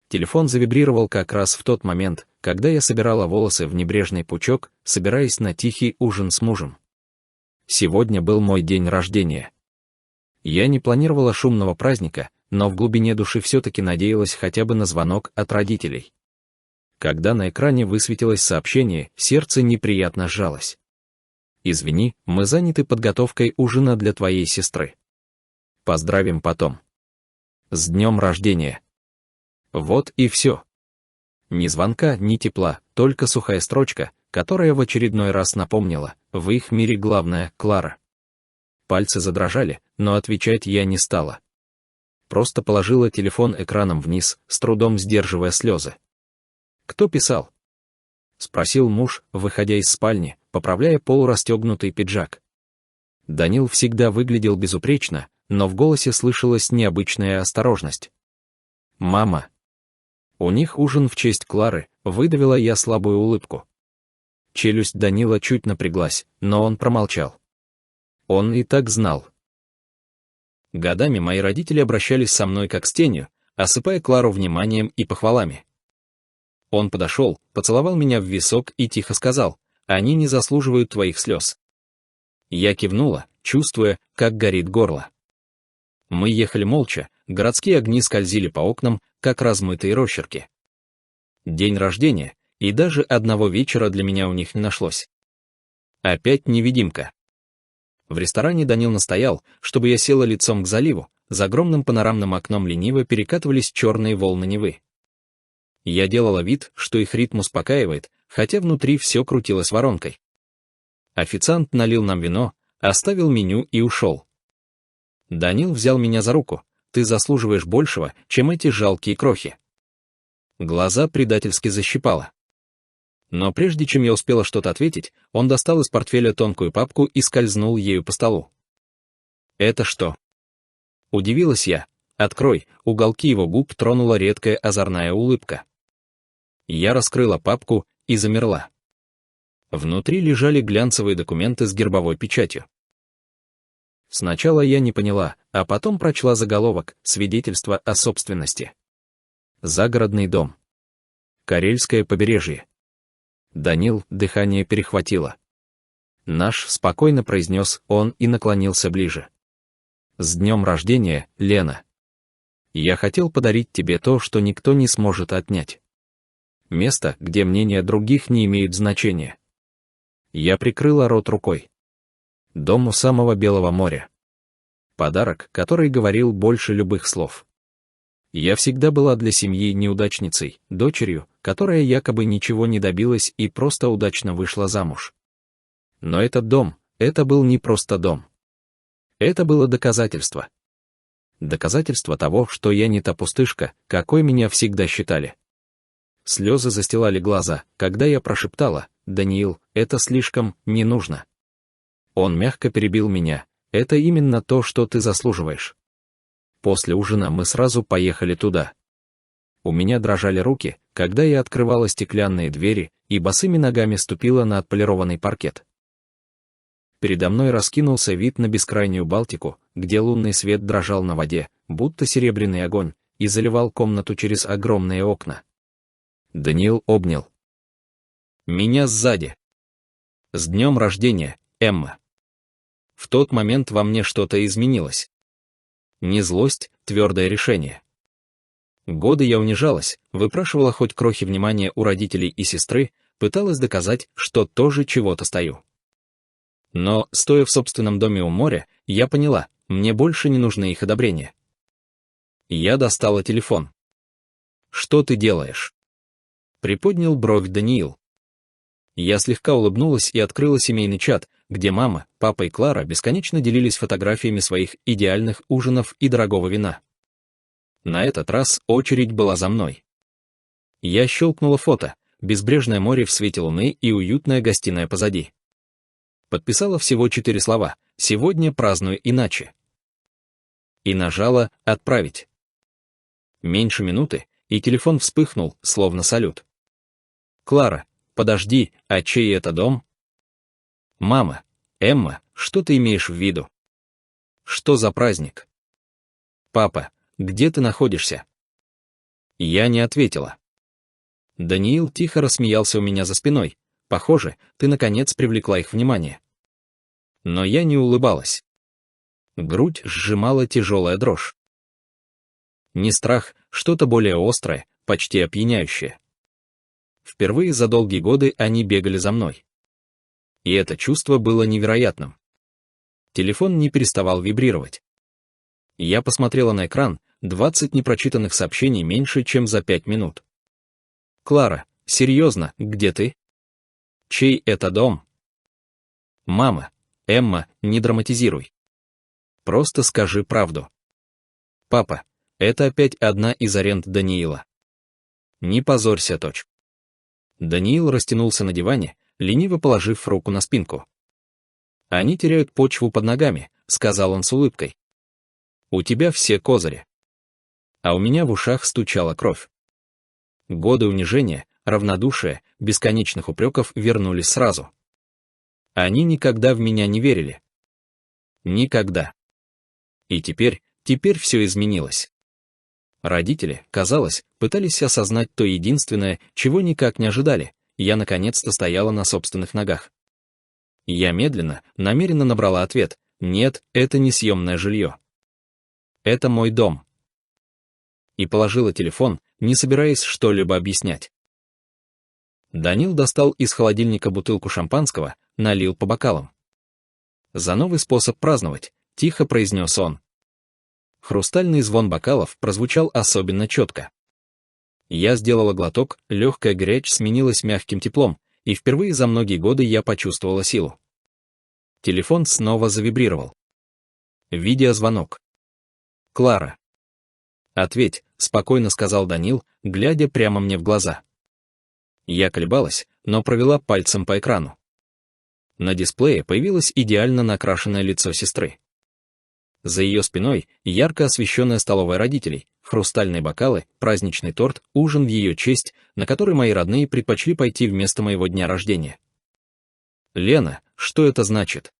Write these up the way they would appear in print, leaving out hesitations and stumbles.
Телефон завибрировал как раз в тот момент, когда я собирала волосы в небрежный пучок, собираясь на тихий ужин с мужем. Сегодня был мой день рождения. Я не планировала шумного праздника, но в глубине души все-таки надеялась хотя бы на звонок от родителей. Когда на экране высветилось сообщение, сердце неприятно сжалось. «Извини, мы заняты подготовкой ужина для твоей сестры. Поздравим потом. С днем рождения». Вот и все. Ни звонка, ни тепла, только сухая строчка, которая в очередной раз напомнила: в их мире главное — Клара. Пальцы задрожали, но отвечать я не стала. Просто положила телефон экраном вниз, с трудом сдерживая слезы. «Кто писал?» — спросил муж, выходя из спальни, поправляя полурастегнутый пиджак. Данил всегда выглядел безупречно, но в голосе слышалась необычная осторожность. «Мама». «У них ужин в честь Клары», — выдавила я слабую улыбку. Челюсть Данила чуть напряглась, но он промолчал. Он и так знал. Годами мои родители обращались со мной как с тенью, осыпая Клару вниманием и похвалами. Он подошел, поцеловал меня в висок и тихо сказал: «Они не заслуживают твоих слез». Я кивнула, чувствуя, как горит горло. Мы ехали молча, городские огни скользили по окнам, как размытые росчерки. День рождения, и даже одного вечера для меня у них не нашлось. Опять невидимка. В ресторане Данил настоял, чтобы я села лицом к заливу, за огромным панорамным окном лениво перекатывались черные волны Невы. Я делала вид, что их ритм успокаивает, хотя внутри все крутилось воронкой. Официант налил нам вино, оставил меню и ушел. Данил взял меня за руку: «Ты заслуживаешь большего, чем эти жалкие крохи». Глаза предательски защипало. Но прежде чем я успела что-то ответить, он достал из портфеля тонкую папку и скользнул ею по столу. «Это что?» Удивилась я. «Открой», уголки его губ тронула редкая озорная улыбка. Я раскрыла папку и замерла. Внутри лежали глянцевые документы с гербовой печатью. Сначала я не поняла, а потом прочла заголовок: «Свидетельство о собственности». Загородный дом. Карельское побережье. Данил дыхание перехватило. «Наш», — спокойно произнес он и наклонился ближе. «С днем рождения, Лена. Я хотел подарить тебе то, что никто не сможет отнять. Место, где мнения других не имеют значения». Я прикрыла рот рукой. Дом у самого Белого моря. Подарок, который говорил больше любых слов. Я всегда была для семьи неудачницей, дочерью, которая якобы ничего не добилась и просто удачно вышла замуж. Но этот дом, это был не просто дом. Это было доказательство. Доказательство того, что я не та пустышка, какой меня всегда считали. Слезы застилали глаза, когда я прошептала: «Даниил, это слишком не нужно». Он мягко перебил меня: «Это именно то, что ты заслуживаешь». После ужина мы сразу поехали туда. У меня дрожали руки, когда я открывала стеклянные двери и босыми ногами ступила на отполированный паркет. Передо мной раскинулся вид на бескрайнюю Балтику, где лунный свет дрожал на воде, будто серебряный огонь, и заливал комнату через огромные окна. Даниил обнял меня сзади. «С днем рождения, Эмма». В тот момент во мне что-то изменилось. Не злость, твердое решение. Годы я унижалась, выпрашивала хоть крохи внимания у родителей и сестры, пыталась доказать, что тоже чего-то стою. Но, стоя в собственном доме у моря, я поняла, мне больше не нужны их одобрения. Я достала телефон. «Что ты делаешь?» Приподнял бровь Даниил. Я слегка улыбнулась и открыла семейный чат, где мама, папа и Клара бесконечно делились фотографиями своих идеальных ужинов и дорогого вина. На этот раз очередь была за мной. Я щелкнула фото: безбрежное море в свете луны и уютная гостиная позади. Подписала всего 4 слова: «Сегодня праздную иначе». И нажала «Отправить». Меньше минуты, и телефон вспыхнул, словно салют. «Клара, подожди, а чей это дом?» «Мама, Эмма, что ты имеешь в виду? Что за праздник?» «Папа, где ты находишься?» Я не ответила. Даниил тихо рассмеялся у меня за спиной. Похоже, ты наконец привлекла их внимание. Но я не улыбалась. Грудь сжимала тяжелая дрожь. Не страх, что-то более острое, почти опьяняющее. Впервые за долгие годы они бегали за мной. И это чувство было невероятным. Телефон не переставал вибрировать. Я посмотрела на экран, 20 непрочитанных сообщений меньше, чем за 5 минут. «Клара, серьезно, где ты? Чей это дом?» «Мама, Эмма, не драматизируй. Просто скажи правду». «Папа, это опять одна из аренд Даниила. Не позорься, дочь». Даниил растянулся на диване, лениво положив руку на спинку. «Они теряют почву под ногами», — сказал он с улыбкой. «У тебя все козыри». А у меня в ушах стучала кровь. Годы унижения, равнодушия, бесконечных упреков вернулись сразу. Они никогда в меня не верили. Никогда. И теперь все изменилось. Родители, казалось, пытались осознать то единственное, чего никак не ожидали. Я наконец-то стояла на собственных ногах. Я медленно, намеренно набрала ответ: «Нет, это не съемное жилье. Это мой дом». И положила телефон, не собираясь что-либо объяснять. Данил достал из холодильника бутылку шампанского, налил по бокалам. «За новый способ праздновать», — тихо произнес он. Хрустальный звон бокалов прозвучал особенно четко. Я сделала глоток, легкая горечь сменилась мягким теплом, и впервые за многие годы я почувствовала силу. Телефон снова завибрировал. Видеозвонок. «Клара». «Ответь», — спокойно сказал Данил, глядя прямо мне в глаза. Я колебалась, но провела пальцем по экрану. На дисплее появилось идеально накрашенное лицо сестры. За ее спиной ярко освещенная столовая родителей, хрустальные бокалы, праздничный торт, ужин в ее честь, на который мои родные предпочли пойти вместо моего дня рождения. «Лена, что это значит?»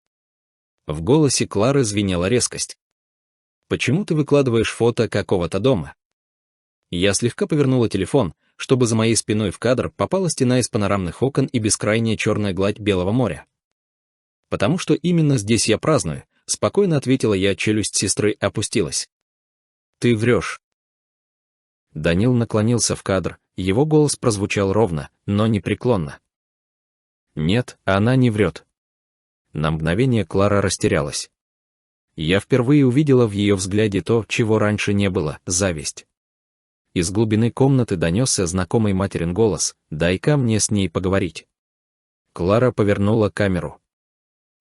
В голосе Клары звенела резкость. «Почему ты выкладываешь фото какого-то дома?» Я слегка повернула телефон, чтобы за моей спиной в кадр попала стена из панорамных окон и бескрайняя черная гладь Белого моря. «Потому что именно здесь я праздную», — спокойно ответила я, челюсть сестры опустилась. «Ты врешь». Данил наклонился в кадр, его голос прозвучал ровно, но непреклонно. «Нет, она не врет». На мгновение Клара растерялась. Я впервые увидела в ее взгляде то, чего раньше не было — зависть. Из глубины комнаты донесся знакомый материн голос: «Дай-ка мне с ней поговорить». Клара повернула камеру.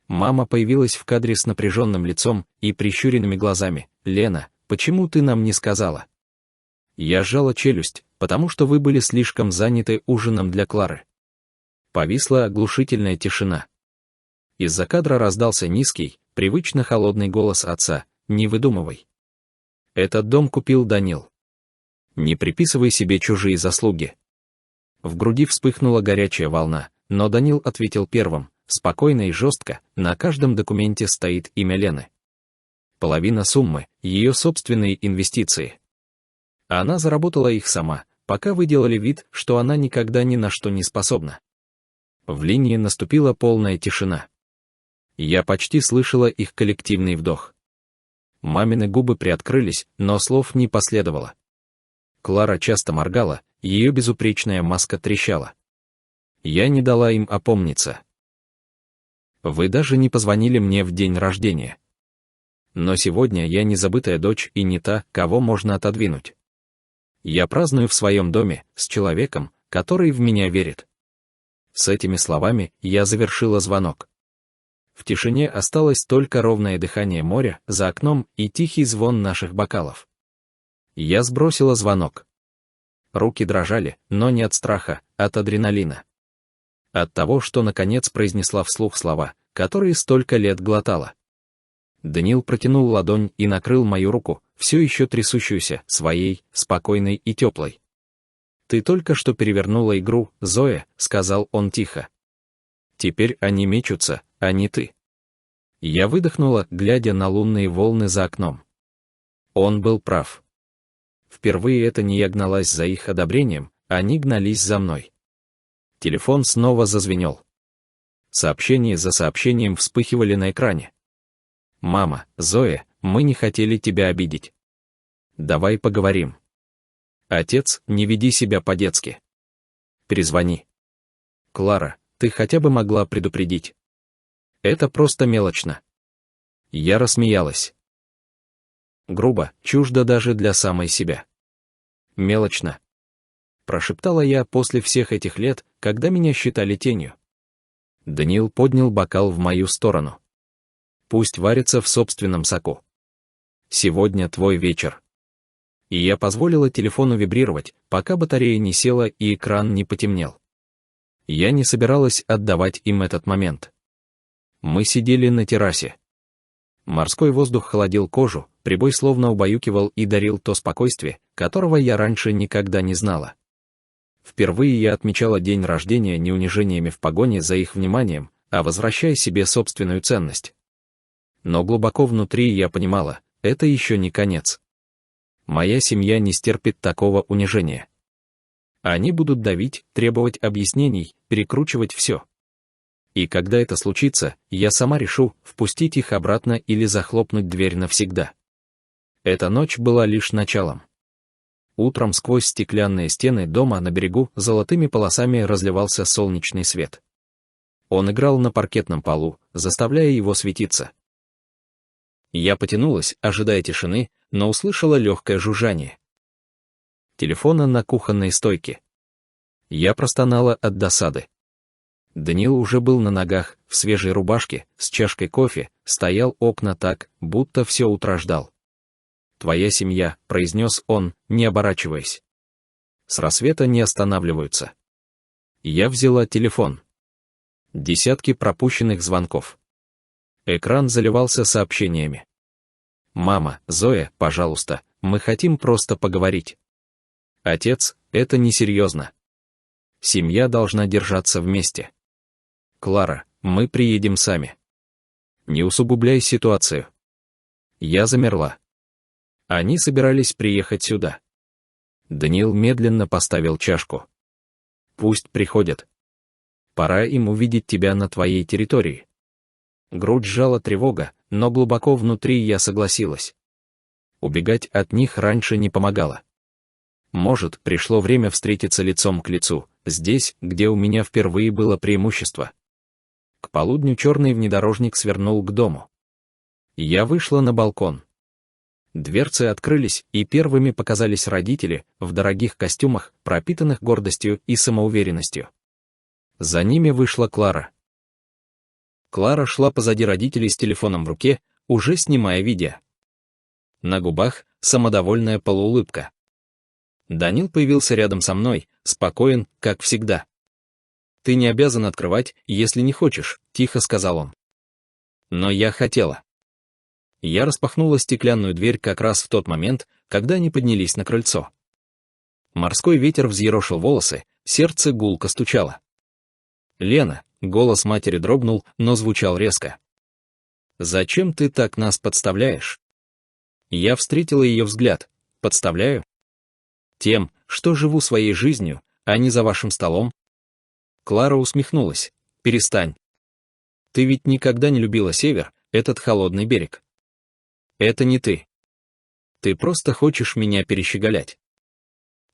Мама появилась в кадре с напряженным лицом и прищуренными глазами. «Лена, почему ты нам не сказала?» Я сжала челюсть, потому что вы были слишком заняты ужином для Клары. Повисла оглушительная тишина. Из-за кадра раздался низкий, привычно холодный голос отца: «Не выдумывай. Этот дом купил Данил. Не приписывай себе чужие заслуги». В груди вспыхнула горячая волна, но Данил ответил первым, спокойно и жестко: «На каждом документе стоит имя Лены. Половина суммы — ее собственные инвестиции. Она заработала их сама, пока вы делали вид, что она никогда ни на что не способна». В линии наступила полная тишина. Я почти слышала их коллективный вдох. Мамины губы приоткрылись, но слов не последовало. Клара часто моргала, ее безупречная маска трещала. Я не дала им опомниться. «Вы даже не позвонили мне в день рождения. Но сегодня я не забытая дочь и не та, кого можно отодвинуть. Я праздную в своем доме, с человеком, который в меня верит». С этими словами я завершила звонок. В тишине осталось только ровное дыхание моря за окном и тихий звон наших бокалов. Я сбросила звонок. Руки дрожали, но не от страха, от адреналина. От того, что наконец произнесла вслух слова, которые столько лет глотала. Даниил протянул ладонь и накрыл мою руку, все еще трясущуюся, своей, спокойной и теплой. «Ты только что перевернула игру, Зоя», — сказал он тихо. «Теперь они мечутся, а не ты». Я выдохнула, глядя на лунные волны за окном. Он был прав. Впервые это не я гналась за их одобрением, они гнались за мной. Телефон снова зазвенел. Сообщения за сообщением вспыхивали на экране. «Мама, Зоя, мы не хотели тебя обидеть. Давай поговорим. Отец, не веди себя по-детски. Перезвони. Клара, ты хотя бы могла предупредить. Это просто мелочно». Я рассмеялась. Грубо, чуждо даже для самой себя. «Мелочно», — прошептала я после всех этих лет, когда меня считали тенью. Даниил поднял бокал в мою сторону. «Пусть варится в собственном соку. Сегодня твой вечер». И я позволила телефону вибрировать, пока батарея не села и экран не потемнел. Я не собиралась отдавать им этот момент. Мы сидели на террасе. Морской воздух холодил кожу, прибой словно убаюкивал и дарил то спокойствие, которого я раньше никогда не знала. Впервые я отмечала день рождения не унижениями в погоне за их вниманием, а возвращая себе собственную ценность. Но глубоко внутри я понимала, это еще не конец. Моя семья не стерпит такого унижения. Они будут давить, требовать объяснений, перекручивать все. И когда это случится, я сама решу, впустить их обратно или захлопнуть дверь навсегда. Эта ночь была лишь началом. Утром сквозь стеклянные стены дома на берегу золотыми полосами разливался солнечный свет. Он играл на паркетном полу, заставляя его светиться. Я потянулась, ожидая тишины, но услышала легкое жужжание телефона на кухонной стойке. Я простонала от досады. Даниил уже был на ногах, в свежей рубашке, с чашкой кофе, стоял у окна так, будто все утро ждал. «Твоя семья», — произнес он, не оборачиваясь. «С рассвета не останавливаются». Я взяла телефон. Десятки пропущенных звонков. Экран заливался сообщениями. «Мама, Зоя, пожалуйста, мы хотим просто поговорить». «Отец, это несерьезно. Семья должна держаться вместе». «Клара, мы приедем сами. Не усугубляй ситуацию». Я замерла. Они собирались приехать сюда. Даниил медленно поставил чашку. «Пусть приходят. Пора им увидеть тебя на твоей территории». Грудь сжала тревога, но глубоко внутри я согласилась. Убегать от них раньше не помогало. Может, пришло время встретиться лицом к лицу, здесь, где у меня впервые было преимущество. К полудню черный внедорожник свернул к дому. Я вышла на балкон. Дверцы открылись, и первыми показались родители, в дорогих костюмах, пропитанных гордостью и самоуверенностью. За ними вышла Клара. Клара шла позади родителей с телефоном в руке, уже снимая видео. На губах самодовольная полуулыбка. Данил появился рядом со мной, спокоен, как всегда. «Ты не обязан открывать, если не хочешь», — тихо сказал он. Но я хотела. Я распахнула стеклянную дверь как раз в тот момент, когда они поднялись на крыльцо. Морской ветер взъерошил волосы, сердце гулко стучало. «Лена», — голос матери дрогнул, но звучал резко. «Зачем ты так нас подставляешь?» Я встретила ее взгляд. «Подставляю? Тем, что живу своей жизнью, а не за вашим столом?» Клара усмехнулась. «Перестань. Ты ведь никогда не любила север, этот холодный берег. Это не ты. Ты просто хочешь меня перещеголять».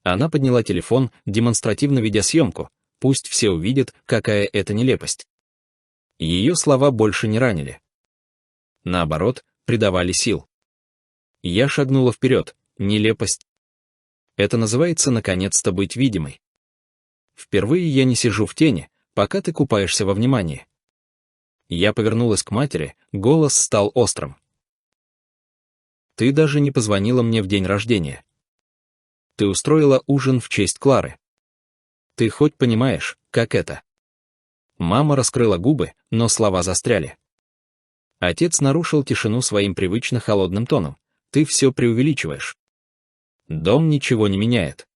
Она подняла телефон, демонстративно ведя съемку, пусть все увидят, какая это нелепость. Ее слова больше не ранили. Наоборот, придавали сил. Я шагнула вперед. Нелепость. Это называется наконец-то быть видимой. Впервые я не сижу в тени, пока ты купаешься во внимании. Я повернулась к матери, голос стал острым. Ты даже не позвонила мне в день рождения. Ты устроила ужин в честь Клары. Ты хоть понимаешь, как это? Мама раскрыла губы, но слова застряли. Отец нарушил тишину своим привычно холодным тоном. Ты все преувеличиваешь. Дом ничего не меняет.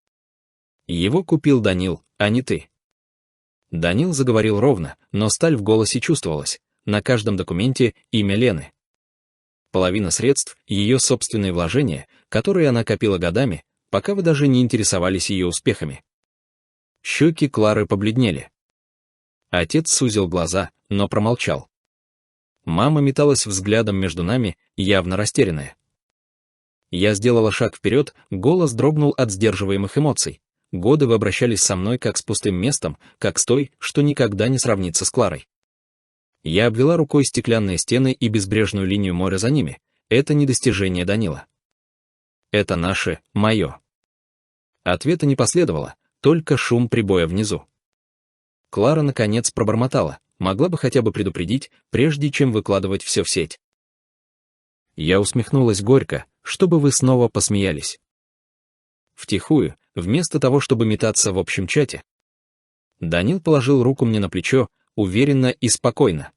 Его купил Данил, а не ты. Данил заговорил ровно, но сталь в голосе чувствовалась. На каждом документе имя Лены. Половина средств — ее собственные вложения, которые она копила годами, пока вы даже не интересовались ее успехами». Щеки Клары побледнели. Отец сузил глаза, но промолчал. Мама металась взглядом между нами, явно растерянная. Я сделала шаг вперед, голос дрогнул от сдерживаемых эмоций. Годы вы обращались со мной как с пустым местом, как с той, что никогда не сравнится с Кларой. Я обвела рукой стеклянные стены и безбрежную линию моря за ними. Это не достижение Данила. Это наше, мое. Ответа не последовало, только шум прибоя внизу. Клара наконец пробормотала: «Могла бы хотя бы предупредить, прежде чем выкладывать все в сеть». Я усмехнулась горько, чтобы вы снова посмеялись. Втихую, вместо того, чтобы метаться в общем чате. Данил положил руку мне на плечо, уверенно и спокойно.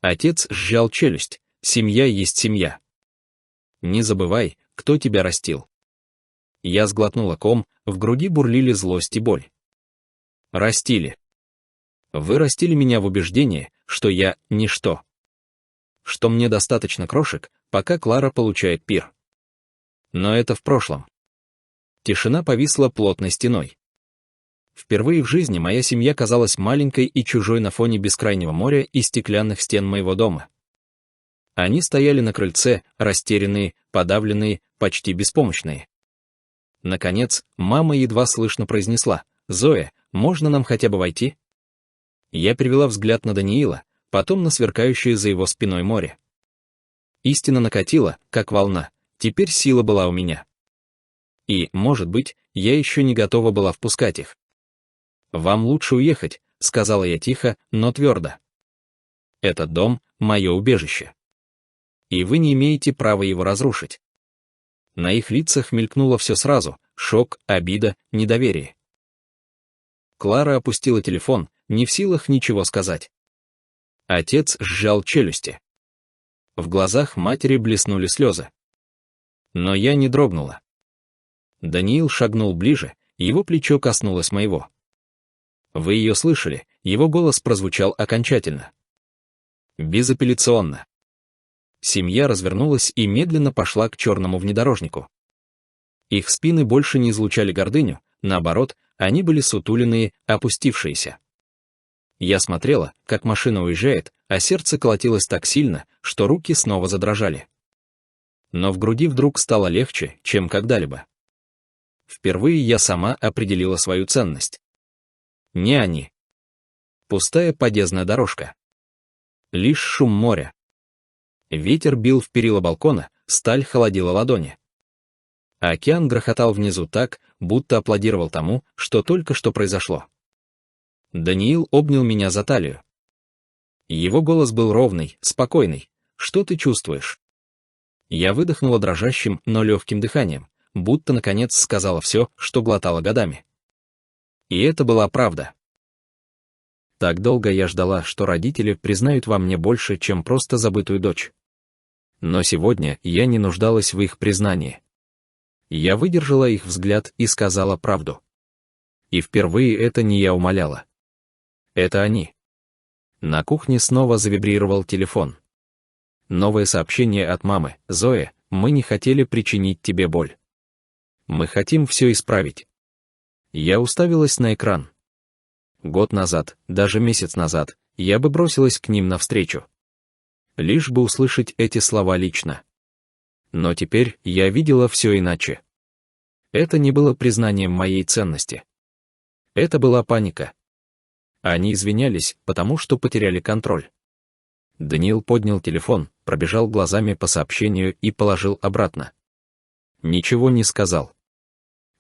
Отец сжал челюсть: «Семья есть семья. Не забывай, кто тебя растил». Я сглотнула ком, в груди бурлили злость и боль. Растили. Вы растили меня в убеждении, что я — ничто. Что мне достаточно крошек, пока Клара получает пир. Но это в прошлом. Тишина повисла плотной стеной. Впервые в жизни моя семья казалась маленькой и чужой на фоне бескрайнего моря и стеклянных стен моего дома. Они стояли на крыльце, растерянные, подавленные, почти беспомощные. Наконец, мама едва слышно произнесла: «Зоя, можно нам хотя бы войти?» Я перевела взгляд на Даниила, потом на сверкающее за его спиной море. Истина накатила, как волна, теперь сила была у меня. И, может быть, я еще не готова была впускать их. «Вам лучше уехать», — сказала я тихо, но твердо. «Этот дом — мое убежище. И вы не имеете права его разрушить». На их лицах мелькнуло все сразу: шок, обида, недоверие. Клара опустила телефон, не в силах ничего сказать. Отец сжал челюсти. В глазах матери блеснули слезы. Но я не дрогнула. Даниил шагнул ближе, его плечо коснулось моего. Вы ее слышали, его голос прозвучал окончательно. Безапелляционно. Семья развернулась и медленно пошла к черному внедорожнику. Их спины больше не излучали гордыню, наоборот, они были сутуленные, опустившиеся. Я смотрела, как машина уезжает, а сердце колотилось так сильно, что руки снова задрожали. Но в груди вдруг стало легче, чем когда-либо. Впервые я сама определила свою ценность. Не они. Пустая подъездная дорожка. Лишь шум моря. Ветер бил в перила балкона, сталь холодила ладони. Океан грохотал внизу так, будто аплодировал тому, что только что произошло. Даниил обнял меня за талию. Его голос был ровный, спокойный. «Что ты чувствуешь?» Я выдохнула дрожащим, но легким дыханием, будто наконец сказала все, что глотала годами. И это была правда. Так долго я ждала, что родители признают во мне больше, чем просто забытую дочь. Но сегодня я не нуждалась в их признании. Я выдержала их взгляд и сказала правду. И впервые это не я умоляла. Это они. На кухне снова завибрировал телефон. Новое сообщение от мамы: «Зоя, мы не хотели причинить тебе боль. Мы хотим все исправить». Я уставилась на экран. Год назад, даже месяц назад, я бы бросилась к ним навстречу. Лишь бы услышать эти слова лично. Но теперь я видела все иначе. Это не было признанием моей ценности. Это была паника. Они извинялись, потому что потеряли контроль. Даниил поднял телефон, пробежал глазами по сообщению и положил обратно. Ничего не сказал.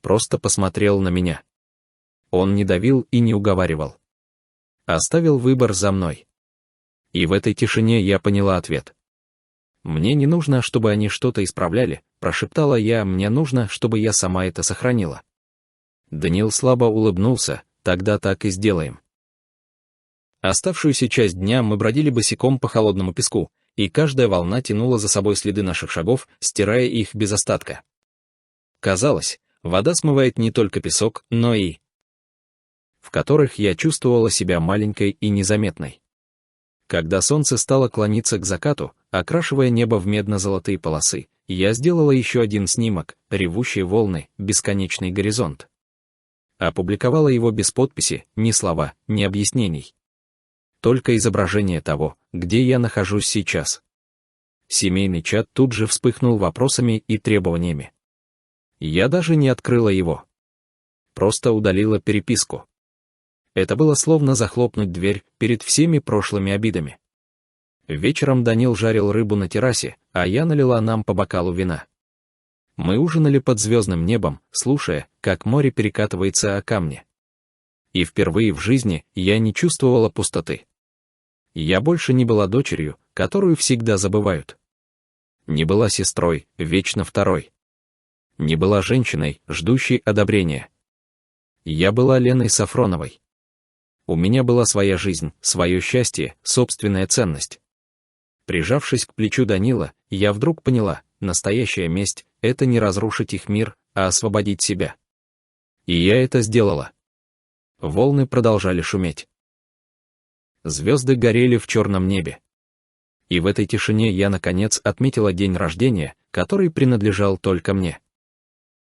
Просто посмотрел на меня. Он не давил и не уговаривал. Оставил выбор за мной. И в этой тишине я поняла ответ. «Мне не нужно, чтобы они что-то исправляли», — прошептала я, «мне нужно, чтобы я сама это сохранила». Даниил слабо улыбнулся: «Тогда так и сделаем». Оставшуюся часть дня мы бродили босиком по холодному песку, и каждая волна тянула за собой следы наших шагов, стирая их без остатка. Казалось, вода смывает не только песок, но и... в которых я чувствовала себя маленькой и незаметной. Когда солнце стало клониться к закату, окрашивая небо в медно-золотые полосы, я сделала еще один снимок, ревущие волны, бесконечный горизонт. Опубликовала его без подписи, ни слова, ни объяснений. Только изображение того, где я нахожусь сейчас. Семейный чат тут же вспыхнул вопросами и требованиями. Я даже не открыла его. Просто удалила переписку. Это было словно захлопнуть дверь перед всеми прошлыми обидами. Вечером Данил жарил рыбу на террасе, а я налила нам по бокалу вина. Мы ужинали под звездным небом, слушая, как море перекатывается о камни. И впервые в жизни я не чувствовала пустоты. Я больше не была дочерью, которую всегда забывают. Не была сестрой, вечно второй. Не была женщиной, ждущей одобрения. Я была Леной Сафроновой. У меня была своя жизнь, свое счастье, собственная ценность. Прижавшись к плечу Данила, я вдруг поняла, настоящая месть — это не разрушить их мир, а освободить себя. И я это сделала. Волны продолжали шуметь. Звезды горели в черном небе. И в этой тишине я, наконец, отметила день рождения, который принадлежал только мне.